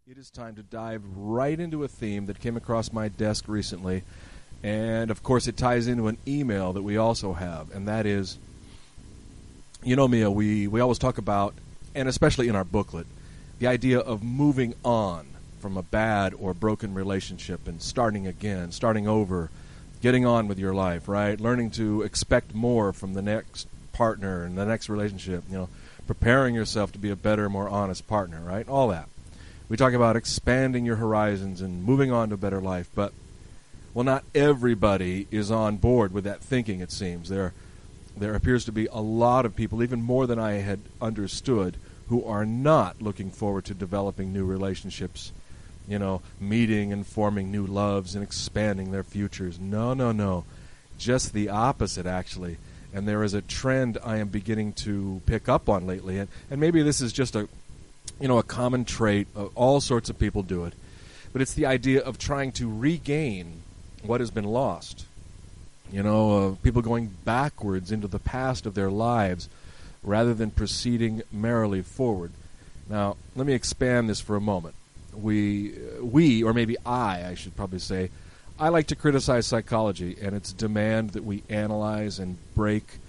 It is time to dive right into a theme that came across my desk recently, and of course it ties into an email that we also have, and that is, you know, Mia, we always talk about, and especially in our booklet, the idea of moving on from a bad or broken relationship and starting again, starting over, getting on with your life, right? Learning to expect more from the next partner and the next relationship, you know, preparing yourself to be a better, more honest partner, right? All that. We talk about expanding your horizons and moving on to a better life, but, well, not everybody is on board with that thinking, it seems. There appears to be a lot of people, even more than I had understood, who are not looking forward to developing new relationships, you know, meeting and forming new loves and expanding their futures. No. Just the opposite, actually. And there is a trend I am beginning to pick up on lately, and maybe this is just a common trait. All sorts of people do it. But it's the idea of trying to regain what has been lost. You know, people going backwards into the past of their lives rather than proceeding merrily forward. Now, let me expand this for a moment. We or maybe I should probably say, I like to criticize psychology and its demand that we analyze and break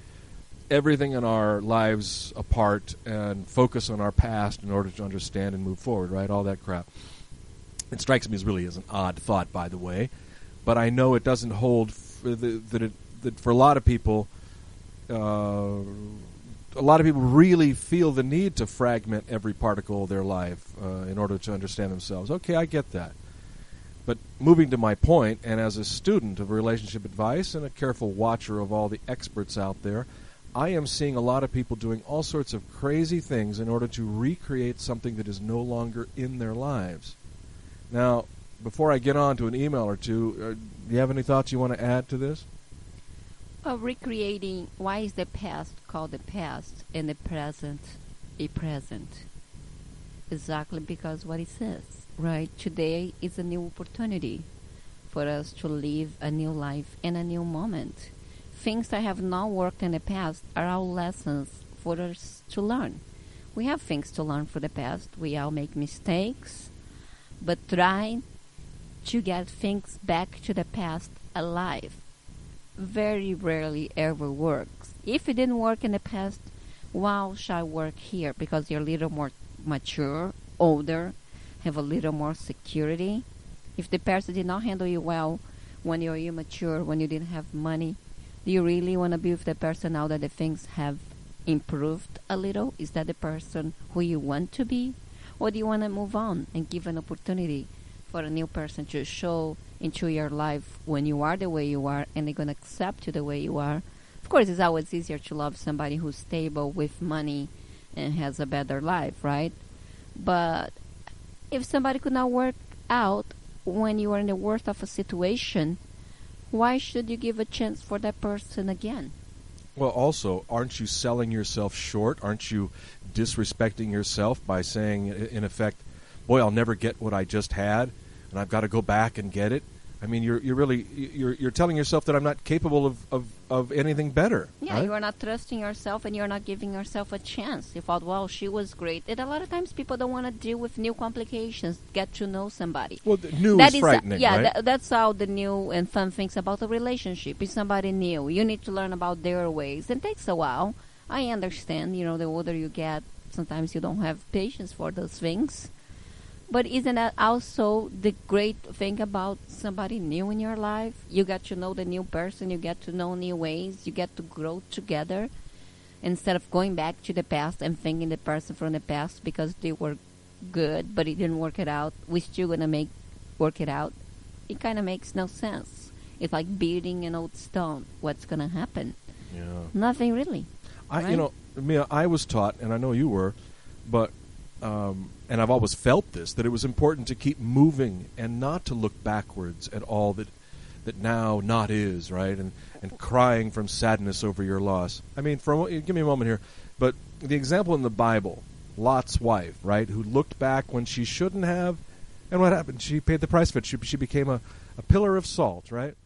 everything in our lives apart and focus on our past in order to understand and move forward, right? All that crap. It strikes me as really as an odd thought, by the way, but I know it doesn't hold that for a lot of people, really feel the need to fragment every particle of their life in order to understand themselves. Okay, I get that. But moving to my point, and as a student of relationship advice and a careful watcher of all the experts out there, I am seeing a lot of people doing all sorts of crazy things in order to recreate something that is no longer in their lives. Now, before I get on to an email or two, do you have any thoughts you want to add to this? Recreating, why is the past called the past and the present a present? Exactly because what it says, right? Today is a new opportunity for us to live a new life and a new moment. Things that have not worked in the past are all lessons for us to learn. We have things to learn from the past. We all make mistakes, but try to get things back to the past alive very rarely ever works. If it didn't work in the past, why shall I work here? Because you're a little more mature, older, have a little more security. If the person did not handle you well when you're immature, when you didn't have money, do you really want to be with the person now that the things have improved a little? Is that the person who you want to be? Or do you want to move on and give an opportunity for a new person to show into your life when you are the way you are and they're going to accept you the way you are? Of course, it's always easier to love somebody who's stable with money and has a better life, right? But if somebody could not work out when you are in the worst of a situation, why should you give a chance for that person again? Well, also, aren't you selling yourself short? Aren't you disrespecting yourself by saying, in effect, boy, I'll never get what I just had, and I've got to go back and get it? I mean, you're telling yourself that I'm not capable of anything better. Yeah, right? You are not trusting yourself, and you're not giving yourself a chance. You thought, well, she was great. And a lot of times people don't want to deal with new complications, get to know somebody. Well, new is frightening, right? That's all the new and fun things about a relationship. Is somebody new. You need to learn about their ways. It takes a while. I understand, the older you get, sometimes you don't have patience for those things. But isn't that also the great thing about somebody new in your life? You get to know the new person. You get to know new ways. You get to grow together instead of going back to the past and thinking the person from the past because they were good, but it didn't work it out. We're still going to work it out. It kind of makes no sense. It's like beating an old stone. What's going to happen? Yeah. Nothing really. Right? Mia, I was taught, and I know you were, but... and I've always felt this, that it was important to keep moving and not to look backwards at all that now not is, right? And crying from sadness over your loss. I mean, give me a moment here, but the example in the Bible, Lot's wife, right, who looked back when she shouldn't have, and what happened? She paid the price for it. She became a pillar of salt, right?